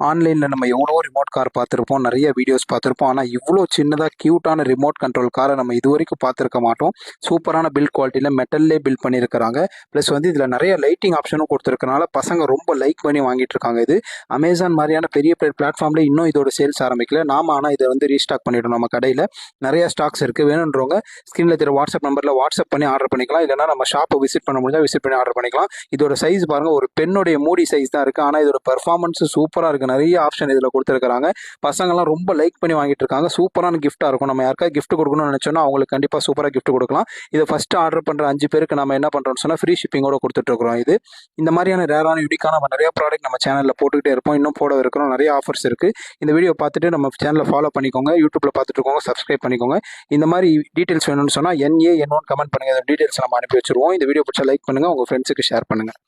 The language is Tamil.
ஆன்லைனில் நம்ம எவ்வளோ ரிமோட் கார் பார்த்துருப்போம், நிறைய வீடியோஸ் பார்த்துருப்போம். ஆனால் இவ்வளோ சின்னதாக க்யூட்டான ரிமோட் கண்ட்ரோல் காரை நம்ம இது வரைக்கும் பார்த்துருக்க மாட்டோம். சூப்பரான பில்ட் குவாலிட்டியில் மெட்டல்லே பில்ட் பண்ணியிருக்கிறாங்க. ப்ளஸ் வந்து இதில் நிறைய லைட்டிங் ஆப்ஷனும் கொடுத்துருக்கனால பசங்க ரொம்ப லைக் பண்ணி வாங்கிட்டு இருக்காங்க. இது அமேசான் மாதிரியான பெரிய பெரிய பிளாட்ஃபார்மில் இன்னும் இதோட சேல்ஸ் ஆரம்பிக்கல. நாம ஆனால் இதை வந்து ரீஸ்டாக் பண்ணிவிடும். நம்ம கடையில் நிறைய ஸ்டாக்ஸ் இருக்குது. வேணுன்றவங்க ஸ்க்ரீனில் தெரிய வாட்ஸ்அப் நம்பரில் வாட்ஸ்அப் பண்ணி ஆர்டர் பண்ணிக்கலாம். இல்லைனா நம்ம ஷாப்பை விசிட் பண்ண முடிஞ்சால் விசிட் பண்ணி ஆர்டர் பண்ணிக்கலாம். இதோட சைஸ் பாருங்கள், ஒரு பெண்ணுடைய மூடி சைஸ் தான் இருக்குது. ஆனால் இதோட பெர்ஃபார்மன்ஸ் சூப்பராக இருக்குது. நிறைய ஆப்ஷன் இதில் கொடுத்துருக்காங்க. பசங்கள்லாம் ரொம்ப லைக் பண்ணி வாங்கிட்டு இருக்காங்க. சூப்பரான கிஃப்ட்டாக இருக்கும். நம்ம யாருக்காவது கிஃப்ட் கொடுக்கணும்னு நினச்சோன்னா அவங்களுக்கு கண்டிப்பாக சூப்பராக கிஃப்ட் கொடுக்கலாம். இதை ஃபஸ்ட்டு ஆர்டர் பண்ணுற 5 பேருக்கு நம்ம என்ன பண்ணுறோம்னு சொன்னால் ஃப்ரீ ஷிப்பிங்கோட கொடுத்துட்ருக்குறோம். இந்த மாதிரியான ரேரான யூனிக்கான நம்ம நிறைய ப்ராடக்ட் நம்ம சேனலில் போட்டுக்கிட்டே இருப்போம். இன்னும் போட இருக்கிறோம். நிறைய ஆஃபர்ஸ் இருக்குது. இந்த வீடியோ பார்த்துட்டு நம்ம சேனலை ஃபாலோ பண்ணிக்கோங்க. யூடியூப்பில் பார்த்துட்டு இருக்கோங்க, சப்ஸ்கிரைப் பண்ணிக்கோங்க. இந்த மாதிரி டீட்டெயில்ஸ் வேணும்னு சொன்னால் NA N1 கமெண்ட் பண்ணுங்கள். இந்த டீட்டெயில்ஸ் நம்ம அனுப்பி வச்சுருவோம். இந்த வீடியோ பிடிச்சா லைக் பண்ணுங்கள், உங்கள் ஃப்ரெண்ட்ஸுக்கு ஷேர் பண்ணுங்கள்.